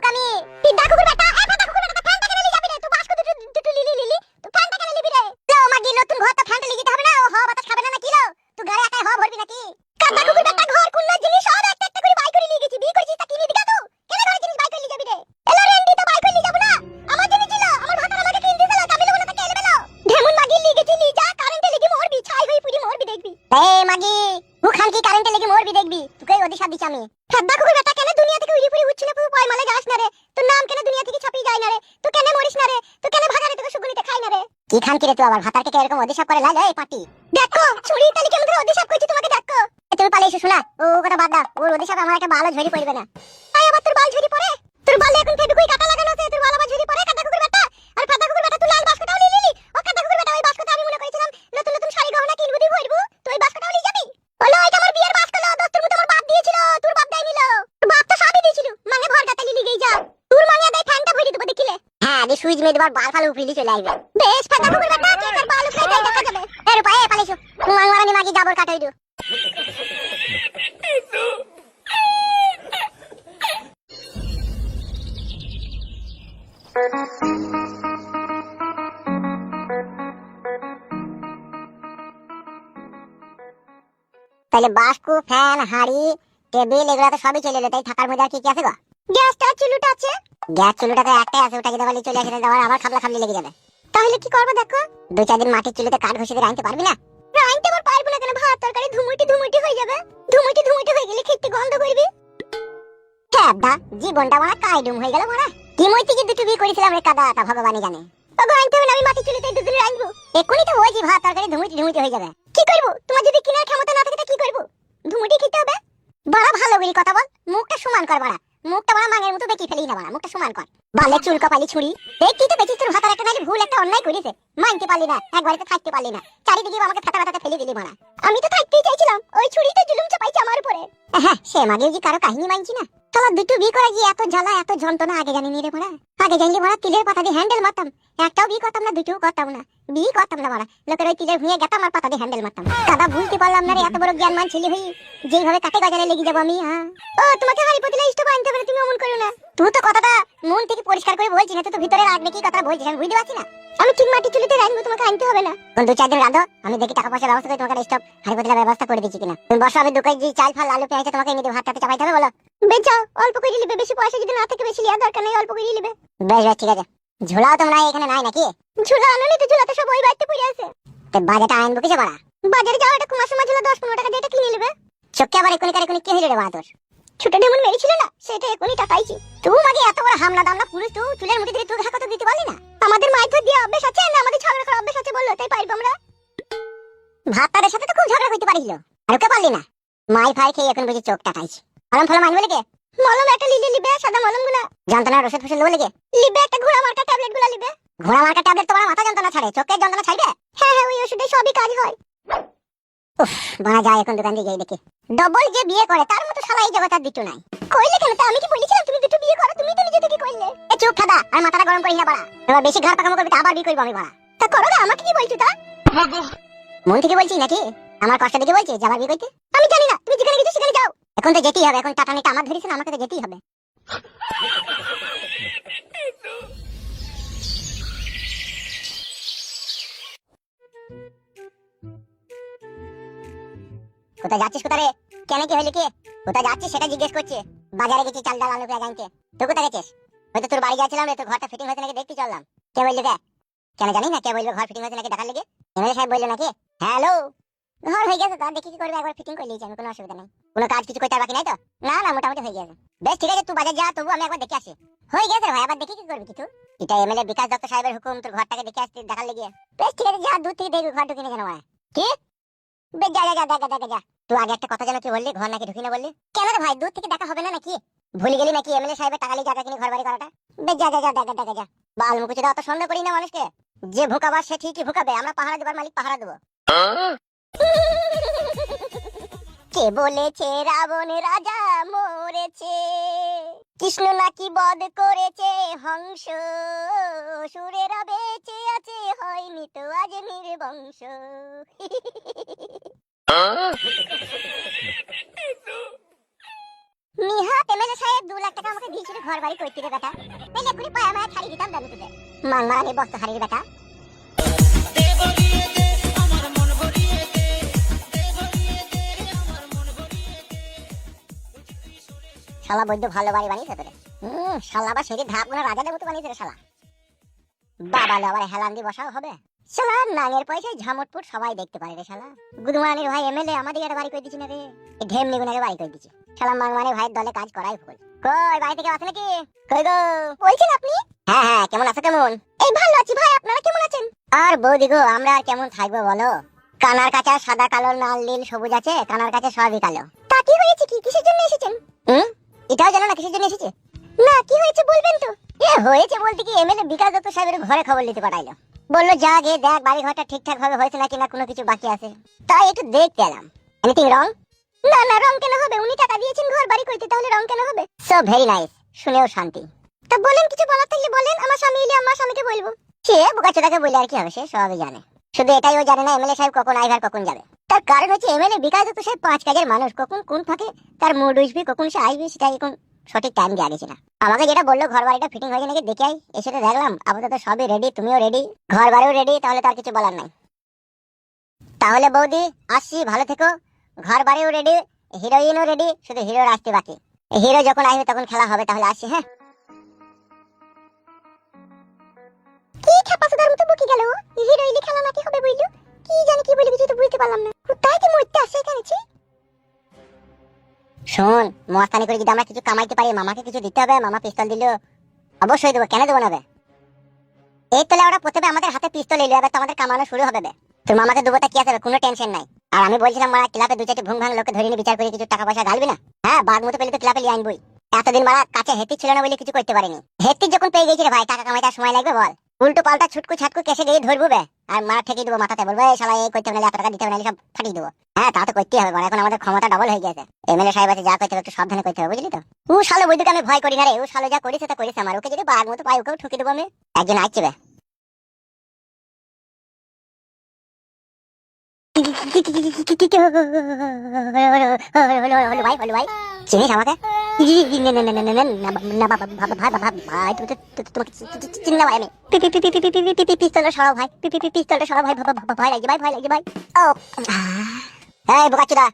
আমি পিডা কুকুর বেটা এ ফাটা কুকুর বেটা ফ্যানটা কেন নিয়ে যাবি রে তুই বাসকো দুটো লিলি তুই ফ্যানটা কেন নিবি রে লো মাগি নতুন ঘর তো ফ্যানটা নিয়ে যেতে হবে না ও হাওয়া বাতাস খাবে না কি লো তুই ঘরে একাই হাওয়া ভরবি নাকি কাদা কুকুর বেটা ঘর কুন্না জিনিস সব একটা একটা করে বাই করে নিয়ে গেছি বিয়ে করেছিস তা কিনে দিগা তুই কেন ঘরে জিনিস বাই করে নিয়ে যাবি রে এলো রেন্ডি তো বাই করে নিয়ে যাব না আমার জিনিস ছিল আমার ভাতার আমাকে কিনে দিছিল আমি লবো না তাকে এলে বেলো ঢেমুন মাগি নিয়ে গেছি নিয়ে যা কারেন্টে লেগে মরবি ছাই হই পুরি মরবি দেখবি এ মাগি মুখান কি কারেন্টে লেগে মরবি দেখবি তুই ওদি সাথ দিছ আমি কাদা কুকুর বেটা কেন দুনিয়া থেকে উড়ি পুরি উঠছিস না তুই পায় মালে যাস না রে তোর নাম কেন দুনিয়া থেকে ছাপিয়ে যায় না রে তুই কেন মরিস না রে তুই কেন ভাগারে তোকে সুগুনিতে খাই না রে কি খান কি রে তুই আবার ভাতারকে এরকম অধিশাপ করে লাল এই পাটি দেখো ছুরি তালি কেমন করে অধিশাপ করছি তোমাকে দেখো তুমি পালে এসে শোনা ও কথা বাদ দাও ওর অধিশাপ আমার একটা ভালো ঝড়ি পড়বে না আয় আবার তোর বাল ঝড়ি পড়ে তোর বালে এখন ফেবিকুই কাটা লাগানো আছে তোর বাল আবার ঝড়ি পড়ে কাটা কুকুর বেটা আর ফাটা কুকুর বেটা তুই লাল বাস্কটাও নিয়ে নিলি ও কাটা কুকুর বেটা ওই বাস্কটা আমি মনে করেছিলাম নতুন নতুন শাড়ি গহনা কিনবো দি ভরবো তুই ওই বাস্কটাও নিয়ে যাবি বলো এটা আমার বিয়ের বাস্ক লো দোস্তের মতো আমার বাপ দিয়েছিল তোর বাপ দেয় নিল তোর বাপ তো সবই দিয়েছিল মানে ভর গাতে লিলি গই যা তোর মানে দেয় ফ্যানটা ভরি দেবো দেখিলে হ্যাঁ দি সুইচ মেয়ে দেবার বাল ফাল উপরিলি চলে আসবে বেশ ফাটা কুকুর বেটা কি তোর বাল উপরে দেয় দেখা যাবে এর পায়ে পালিছো মাংমারানি মাগি জাবর কাটাই দিও তাহলে বাস্কু ফ্যান হাড়ি টেবিল এগুলো তো সবই চলে এলো তাই থাকার মধ্যে আর কি কি আছে গো গ্যাসটা চুলুটা আছে গ্যাস চুলুটা তো একটাই আছে ওটা কি দেওয়ালি চলে আসে দেওয়ার আবার খাবলা খাবলি লেগে যাবে তাহলে কি করবো দেখো 2-4 দিন মাটির চুলিতে কাঠ ঘষে দিয়ে রাঁধতে পারবি না রাঁধতে আবার পারবো না কেন ভাত তরকারি ধুমুটি হয়ে যাবে ধুমুটি হয়ে গেলে খেতে গন্ধ করবি হ্যাঁ দা জীবনটা আমার কাইডুম হয়ে গেল মারা কি মইতে কি দুটো বিয়ে করেছিলাম রে কাদা তা ভগবানই জানে তবে রাঁধতে হবে না আমি মাটির চুলিতে দুদিন রাঁধবো এক্ষুনি তো হয়েছি ভাত তরকারি ধুমুটি হয়ে যাবে কি করবো তোমার যদি কিনার ক্ষমতা না থাকে তা কি করবো ধুমুটি খেতে হবে বড় ভালো করে কথা বল মুখটা সমান কর বড়া মুখটা বড় মাঙের মতো বেঁকে ফেলি না বড়া মুখটা সমান কর বালে চুল কপালি ছুরি দেখি তো বেঁচিস তোর ভাতার একটা নাইলে ভুল একটা অন্যায় করেছে মানতে পারলি না একবারে তো থাকতে পারলি না চারিদিকে আমাকে ফাটা ফাটাতে ফেলে দিলি বড়া আমি তো থাকতেই চাইছিলাম ওই ছুরিতে জুলুম চাপাইছে আমার উপরে হ্যাঁ সে মাগেও যে কারো কাহিনী মানছি না তোলা দুটো বিয়ে করা গিয়ে এত জ্বালা এত যন্ত্রণা আগে জানি নি রে বড়া আগে জানলে বড়া তিলের পাতা দিয়ে হ্যান্ডেল মারতাম একটাও বিয়ে করতাম না দুটোও করতাম না বিয়ে করতাম না বড়া লোকের ওই তিলের ভুঁয়ে গেতাম আর পাতা দিয়ে হ্যান্ডেল মারতাম দাদা ভুলতে পারলাম না রে এত বড় জ্ঞান মান ছেলে হই যেইভাবে কাটে গজালে লেগে যাবো আমি হ্যাঁ ও তোমাকে হারি পতিলে ইষ্ট বানতে পারে তুমি অমন করো না তুই তো কথাটা মন থেকে পরিষ্কার করে বলছিস না তুই তো ভিতরে রাখবে কি কথা বলছিস আমি বুঝতে পারছি না আমি ঠিক মাটি চুলিতে রাখবো তোমাকে আনতে হবে না কোন 2-4 দিন রাঁধো আমি দেখি টাকা পয়সা ব্যবস্থা করে তোমাকে স্টপ হারি পতিলে ব্যবস্থা করে দিচ্ছি কিনা তুমি বসো আমি 2 কেজি চাল ফাল আলু পেঁয়াজ তোমাকে এনে দেব হাতটাতে চাপাইতে হবে বলো বেশ যাও অল্প করে নিবে বেশি পয়সা যদি না থাকে বেশি লিয়া দরকার নেই অল্প করে নিবে বেশ ঠিক আছে ঝোলাও তোমরা এখানে নাই নাকি ঝোলা আনলে তো ঝোলা তো সব ওই বাড়িতে পড়ে আছে তে বাজারটা আনবো কিসে বড়া বাজারে যাও এটা কুমার সময় ঝোলা 10-15 টাকা দিয়ে এটা কিনে নেবে চোখে আবার এখনই কি হইলো রে বড়া তোর ছোট ঢেমন মেরেছিল না সেটা এখনই টাকাইছি তুই মাগে এত বড় হামলা দামলা পুরুষ তুই চুলের মুঠি দিয়ে তুই ঘা কত দিতে পারলি না আমাদের মাইর ধর দিয়ে অভ্যাস আছে না আমাদের ঝগড়া করার অভ্যাস আছে বললো তাই পারবো আমরা ভাতারের সাথে তো খুব ঝগড়া করতে পারিল আর ওকে পারলি না মাই ফাই খেয়ে এখন বুঝি চোখ টাকাইছি মলম ফলম আনবে লেগে মলম একটা লিবে সাদা মলম গুলা যন্ত্রণার ওষুধ ফসল লোক লেগে লিবে একটা ঘোড়া মার্কা ট্যাবলেট গুলা লিবে ঘোড়া মার্কা ট্যাবলেট তোমার মাথা যন্ত্রণা ছাড়ে চোখের যন্ত্রণা ছাড়বে হ্যাঁ ওই ওষুধে সবই কাজ হয় উফ বানা যায় এখন দোকান দিয়ে যাই দেখি ডবল যে বিয়ে করে তার মতো শালা এই জগৎ আর দুটো নাই কইলে কেন তা আমি কি বলেছিলাম তুমি দুটো বিয়ে করো তুমি তো নিজে থেকে কইলে এ চুপ থাদা আর মাথাটা গরম করিস না বাড়া এবার বেশি ঘাড় পাকামো করবি আবার বিয়ে করব আমি বাড়া তা করো না আমাকে কি বলছো তা মন থেকে বলছি নাকি আমার কষ্ট দেখে বলছি যে আবার বিয়ে করতে আমি জানি না তুমি যেখানে গেছো সেখানে যাও এখন তো যেতেই হবে এখন টাটানিটা আমার ধরেছে না আমাকে তো যেতেই হবে কোথায় যাচ্ছিস কোথায় রে কেন কি হইলো কি কোথায় যাচ্ছিস সেটা জিজ্ঞেস করছে বাজারে গেছি চাল ডাল আলু পেঁয়াজ আনতে তুই কোথায় গেছিস হয়তো তোর বাড়ি যাচ্ছিলাম রে তোর ঘরটা ফিটিং হয়েছে নাকি দেখতে চললাম কে বললো কে কেন জানি না কে বললো ঘর ফিটিং হয়েছে নাকি দেখার লেগে এমএলএ সাহেব বললো নাকি হ্যালো ঘর হয়ে গেছে তার দেখি কি করবে একবার ফিটিং করে নিয়েছি আমি কোনো অসুবিধা নেই কোনো কাজ কিছু করতে বাকি নাই তো না মোটামুটি হয়ে গেছে বেশ ঠিক আছে তুই বাজার যা তবু আমি একবার দেখে আসি হয়ে গেছে ভাই আবার দেখি কি করবি কিছু এটা এমএলএ বিকাশ দত্ত সাহেবের হুকুম তোর ঘরটাকে দেখে আসতে দেখার লেগে বেশ ঠিক আছে যা দূর থেকে দেখবি ঘর ঢুকিনি কেন ভাই কি বেশ যা দেখা তুই আগে একটা কথা যেন কি বললি ঘর নাকি ঢুকি না বললি কেন রে ভাই দূর থেকে দেখা হবে না নাকি ভুলে গেলি নাকি এমএলএ সাহেবের টাকা নিয়ে জায়গা কিনে ঘর বাড়ি করাটা বেশ যা দেখা বাল মুকুচি অত সন্দেহ করি না মানুষকে যে ভুকাবার সে ঠিকই ভুকাবে আমরা পাহারা দেবার মালিক পাহারা দেবো কে বলেছে রাবণ রাজা মরেছে কৃষ্ণ নাকি বধ করেছে হংস সুরেরা বেঁচে আছে হয়নি তো আজ নির্বংশ নিহাত এমএলএ সাহেব 2 লাখ টাকা আমাকে দিয়েছিল ঘর বাড়ি করতে রে বেটা, তাহলে এক্ষুনি পায়া মায়া ছাড়িয়ে দিতাম দাদু তোদের। মান মারানি বস্তা হারিয়ে বেটা। শালা বৈদ্য ভালো বাড়ি বানিয়েছে তোরে। শালা আবার সেটি ধাপ গুলো রাজাদের মতো বানিয়েছে রে শালা। বাবা আবার হেলান দিয়ে বসাও হবে। শালা নাঙের পয়সায় ঝামটপুট সবাই দেখতে পারে রে শালা। গুদমানির ভাই এমএলএ আমাদের একটা বাড়ি করে দিচ্ছি না রে, ঢেম নিগুনাকে বাড়ি করে দিচ্ছি। শালা মাংমানি ভাইয়ের দলে কাজ করাই ভুল। কই বাড়ি থেকে আসে নাকি? কই গো বলছেন আপনি? হ্যাঁ হ্যাঁ, কেমন আছো? কেমন? এই ভালো আছি ভাই, আপনারা কেমন আছেন? আর বৌদি গো, আমরা আর কেমন থাকবো বলো? কানার কাছে সাদা কালো লাল নীল সবুজ আছে, কানার কাছে সবই কালো। তা কি হয়েছে, কি কিসের জন্য এসেছেন? এটাও জানো না কিসের জন্য এসেছে? না, কি হয়েছে বলবেন তো? এ হয়েছে বলতে কি, এমএলএ বিকাশ দত্ত সাহেবের ঘরে খবর নিতে পাঠাইলো। বললো যা গিয়ে দেখ বাড়ি ঘরটা ঠিকঠাক ভাবে হয়েছে নাকি, না কোনো কিছু বাকি আছে। তাই একটু দেখতে এলাম। Anything wrong? না না, রং কেন হবে? উনি টাকা দিয়েছেন ঘর বাড়ি করতে, তাহলে রং কেন হবে? সো ভেরি নাইস, শুনেও শান্তি। তা বলেন, কিছু বলার থাকলে বলেন, আমার স্বামী এলে আমার স্বামীকে বলবো। সে বোকাচোদাকে বলে আর কি হবে, সে সবই জানে। শুধু এটাই ও জানে না এমএলএ সাহেব কখন আইবে আর কখন যাবে। তার কারণ হচ্ছে এমএলএ বিকাশ দত্ত সাহেব 5 কাজের মানুষ, কখন কোন ফাঁকে তার মুড উঠবে, কখন সে আসবে, সেটা এখন সঠিক টাইম দিয়ে আগেছে না। আমাকে যেটা বললো ঘর বাড়িটা ফিটিং হয়েছে নাকি দেখে আই, এসে তো দেখলাম আপাতত সবই রেডি, তুমিও রেডি, ঘর বাড়িও রেডি, তাহলে তো আর কিছু বলার নাই। তাহলে বৌদি আসছি, ভালো থেকো। ঘর বাড়িও রেডি, হিরোইনও রেডি, শুধু হিরোর আসতে বাকি। হিরো যখন আসবে তখন খেলা হবে, তাহলে আসছি। হ্যাঁ, কি ছাপাসুদার মতো বকি গেল। হিরোইনে খেলা নাকি হবে বইলো, কি জানি কি বলে, কিছু তো বুঝতে পারলাম না। কোথায় কি মরতে আসে এখানে? শোন, মস্তানি করে যদি আমরা কিছু কামাইতে পারি, মামাকে কিছু দিতে হবে। মামা পিস্তল দিল, অবশ্যই দেবো, কেন দেবো না বে? এই তোলে ওরা প্রথমে আমাদের হাতে পিস্তল এলো, এবার তো আমাদের কামানো শুরু হবে বে। তোর মামাকে দেবো, তা কি আছে, কোনো টেনশন নাই। আর আমি বলছিলাম মারা ক্লাবে 2-4টি ভুং ভাং লোককে ধরে নিয়ে বিচার করে কিছু টাকা পয়সা গালবি না? হ্যাঁ, বাঘ মতো পেলে তো ক্লাবে লিয়ে আনবই। এতদিন মারা কাছে হেতি ছিল না বলে কিছু করতে পারিনি। হেতি যখন পেয়ে গেছি রে ভাই, টাকা কামাইতে আর সময় লাগবে বল? উল্টো পাল্টা ছুটকু ছাটকু কেসে গিয়ে ধরবো বে, আর মারা ঠেকিয়ে দেবো মাথাতে, বলবো এই শালা এই করতে হবে না, এত টাকা দিতে হবে না, সব ফাটিয়ে দেবো। হ্যাঁ, তা তো করতেই হবে, এখন আমাদের ক্ষমতা ডবল হয়ে গেছে। এমএলএ সাহেব আছে, যা করতে হবে একটু সাবধানে করতে হবে, বুঝলি তো? ও শালো বৈদ্যুকে আমি ভয় করি না রে, ও শালো যা করেছে তা করেছে আমার। ওকে যদি বাঘ মতো পাই, ওকেও ঠুকে দেবো আমি। একজন আসছে বে। চিনিস আমাকে? পিস্তলটা সরাও ভাই, পিস্তলটা সরাও ভাই, ভয় লাগছে ভাই, ভয় লাগছে ভাই। ও এই বোকাচোদা,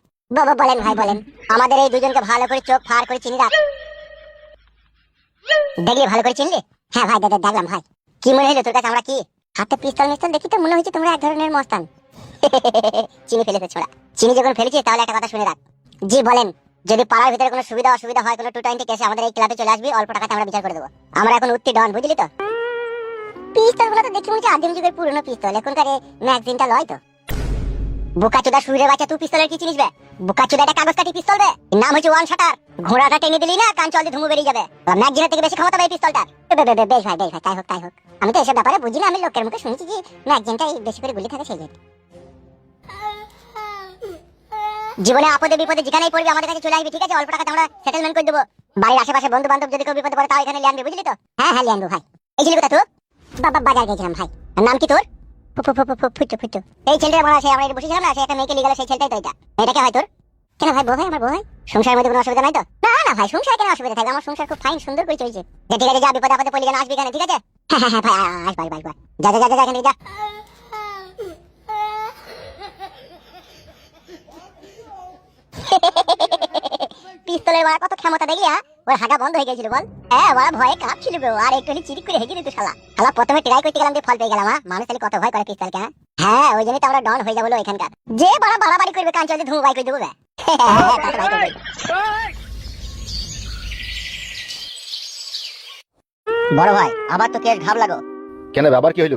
বলেন ভাই বলেন। আমাদের এই দুজনকে ভালো করে চোখ ফার করে চিনি রাখ। দেখলি ভালো করে চিনলি? হ্যাঁ ভাই, দেখলাম ভাই। কি মনে হলো তোর কাছে আমরা কি? হাতে পিস্তল মিস্তল দেখি তো মনে হচ্ছে তোমরা এক ধরনের মস্তান। চিনি ফেলেছে ছোড়া। চিনি যখন ফেলেছি তাহলে একটা কথা শুনে রাখ। জি বলেন। যদি পাড়ার ভিতরে কোনো সুবিধা অসুবিধা হয়, কোনো 220 কেসে আমাদের এই ক্লাবে চলে আসবি, অল্প টাকাতে আমরা বিচার করে দেবো। আমরা এখন উত্তি ডন, বুঝলি তো? পিস্তল গুলো তো দেখি মনে হচ্ছে আদিম যুগের পুরনো পিস্তল, এখনকার ম্যাগজিনটা লয় তো। বোকাচোদা শুইরে বাচ্চা, তুই পিস্তলের কি চিনিস বে? বোকাচোদা এটা কাগজ কাটি পিস্তল বে, নাম হচ্ছে ওয়ান শাটার। ঘোড়াটা টেনে দিলি না, কান চল দিয়ে ধুমু বেরিয়ে যাবে। ম্যাগজিনের থেকে বেশি ক্ষমতা পাই পিস্তলটার। বেশ ভাই, তাই হোক তাই হোক। আমি তো এসব ব্যাপারে বুঝি না, আমি লোকের মুখে শুনেছি যে ম্যাগজিনটাই বেশি করে গুলি থাকে, সেই জন্য। জীবনে আপদে বিপদে যেখানেই পড়বি আমাদের কাছে চলে আসবি, ঠিক আছে? অল্প টাকাতে আমরা সেটেলমেন্ট করে দেবো। বাড়ির আশেপাশে বন্ধু বান্ধব যদি কেউ বিপদে পড়ে, তাও এখানে লিয়ে আনবি, বুঝলি তো? হ্যাঁ হ্যাঁ, লিয়ে আনবো ভাই। এই ছেলে কোথা তোর? বাজার গেছিলাম ভাই। নাম কি তোর? ফুটু। এই ছেলেটা আমরা এটা বসেছিলাম না, সে একটা মেয়েকে লিয়ে গেল, সেই ছেলেটাই তো এটা। এটাকে হয় তোর? কেন ভাই, বউ ভাই, আমার বউ ভাই। সংসারের মধ্যে কোনো অসুবিধা নাই তো? না না ভাই, সংসারে কেন অসুবিধা থাকবে? আমার সংসার খুব ফাইন, সুন্দর করে চলছে। ঠিক আছে, যা বিপদে আপদে পড়লি কেন আসবি এখানে, ঠিক আছে? হ্যাঁ হ্যাঁ ভাই, আসবাই। যা এখান থেকে যা। পিস্তলের মারা কত ক্ষমতা দেখলি? ওর হাঁটা বন্ধ হয়ে গেছিল বল। হ্যাঁ, ওরা ভয়ে কাঁপছিল গো, আর একটু চিরিক করে হেগে দিত শালা প্রথমে ট্রাই করতে গেলাম দিয়ে ফল পেয়ে গেলাম। মানুষ তাহলে কত ভয় করে পিস্তলকে। হ্যাঁ, ওই জন্যই তো আমরা ডন হয়ে যাবো এখানকার। যে বাড়াবাড়ি করবে কান চলতে ধুমু বাই করে দেবো। বড় ভাই, আবার তো কেস ঘাব লাগো। কেন, ব্যাপার কি হইল?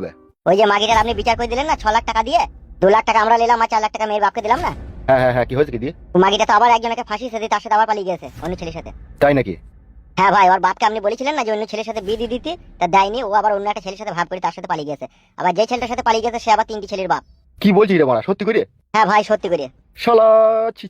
ওই যে মাগিটার আপনি বিচার করে দিলেন না 6 লাখ টাকা দিয়ে, 2 লাখ টাকা আমরা নিলাম আর 4 লাখ টাকা মেয়ের বাপকে দিলাম না। হ্যাঁ, কি হয়েছে কি দিয়ে? মাগিটা তো আবার একজনকে ফাঁসি দিতে, তার সাথে আবার পালিয়ে গেছে অন্য ছেলের সাথে। তাই নাকি? হ্যাঁ ভাই, ওর বাপকে আপনি বলেছিলেন না যে অন্য ছেলের সাথে বিয়ে দিয়ে দিতে, তা দেয়নি। ও আবার অন্য একটা ছেলের সাথে ভাব করে তার সাথে পালিয়ে গেছে। আবার যে ছেলেটার সাথে পালিয়ে গেছে সে আবার 3টি ছেলের বাপ। কি বলছিস রে মারা, সত্যি করে? হ্যাঁ ভাই, সত্যি করে। শালা ছি।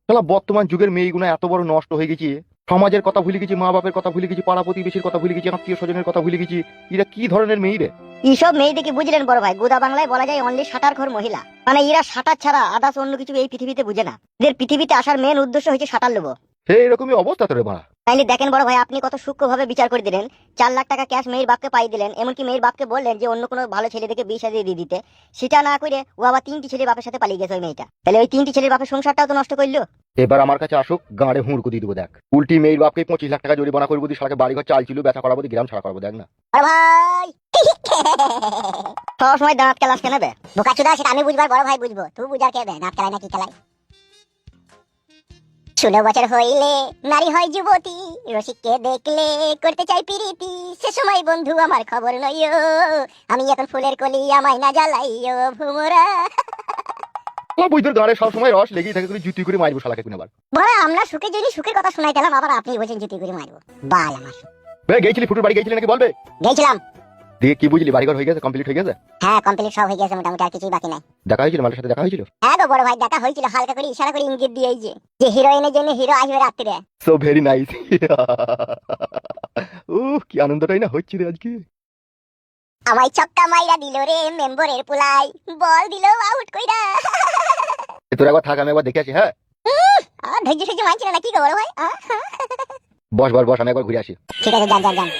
শালা বর্তমান যুগের মেয়েগুলো এত বড় নষ্ট হয়ে গেছে, সমাজের কথা ভুলে গেছি, মা বাপের কথা ভুলে গেছি, পাড়া প্রতিবেশীর কথা ভুলে গেছি, আত্মীয় স্বজনের কথা ভুলে গেছি। এরা কি ধরনের মেয়ে রে? এইসব মেয়েদেরকে বুঝলেন বড় ভাই, গোদা বাংলায় বলা যায় অনলি সাঁটার ঘর মহিলা। মানে এরা সাঁটার ছাড়া আদার্স অন্য কিছু এই পৃথিবীতে বুঝে না। এদের পৃথিবীতে আসার মেন উদ্দেশ্য হচ্ছে সাঁটার লোভ। সেই এরকমই অবস্থা তোরে বাড়া। তাইলে দেখেন বড় ভাই, আপনি কত সূক্ষ্মভাবে বিচার করে দিলেন। 4 লাখ টাকা ক্যাশ মেয়ের বাপকে পাই দিলেন, এমনকি মেয়ের বাপকে বললেন যে অন্য কোনো ভালো ছেলে দেখে বিয়ে সাজিয়ে দিয়ে দিতে। সেটা না করে ও আবার 3টি ছেলে বাপের সাথে পালিয়ে গেছে ওই মেয়েটা। তাহলে ওই 3টি ছেলের বাপের সংসারটাও তো নষ্ট করলো। এবার আমার কাছে আসুক, গাঁড়ে হুঁড়কো দিয়ে দেবো দেখ। উল্টি মেয়ের বাপকে 25 লাখ টাকা জরিমানা করবো, দিয়ে শালাকে বাড়িঘর চাল ছিল বেচা করাবো, দিয়ে গ্রাম ছাড়া করবো, দেখ না। বড় ভাই সব সময় দাঁত কেলাস কেন বে? বোকাচুদা, সেটা আমি বুঝবার, বড় ভাই বুঝবো, তুই বুঝার কে বে? দাঁত খেলায় না কি খেলায়? 16 বছর হইলে নারী হয় যুবতী, রসিককে দেখলে করতে চাই প্রীতি, সে সময় বন্ধু আমার খবর নইও, আমি এখন ফুলের কলি, আমায় না জ্বালাইও ভুমরা। ও বইদের গাঁড়ে সবসময় রস লেগেই থাকে, করে জুতি করে মারবো শালাকে কিনা আবার। বড়, আমরা সুখের জন্য সুখের কথা শোনাইতেলাম, আবার আপনি বলছেন জুতি করে মারবো। বাল আমার। গেছিলি ফুটুর বাড়ি গেছিলি নাকি বলবে? গেছিলাম। দিয়ে কি বুঝলি, বাড়িঘর হয়ে গেছে, কমপ্লিট হয়ে গেছে? হ্যাঁ, কমপ্লিট সব হয়ে গেছে মোটামুটি, আর কিছুই বাকি নাই। দেখা হয়েছিল মালের সাথে, দেখা হয়েছিল? হ্যাঁ গো বড় ভাই, দেখা হয়েছিল, হালকা করে ইশারা করে ইঙ্গিত দিয়ে, এই যে হিরোইনের জন্য হিরো আসবে রাত্রিরে। So very nice. কি আনন্দটাই না হচ্ছে রে আজকে। আমায় ছক্কা মাইরা দিল রে মেম্বরের পুলাই, বল দিল আউট কইরা। তোর একবার থাক, আমি একবার দেখে আসি। হ্যাঁ, আর ধৈর্য সহ্য মানছিল না কি গো বড় ভাই? বস বস বস, আমি একবার ঘুরে আসি। ঠিক আছে, যান যান যান।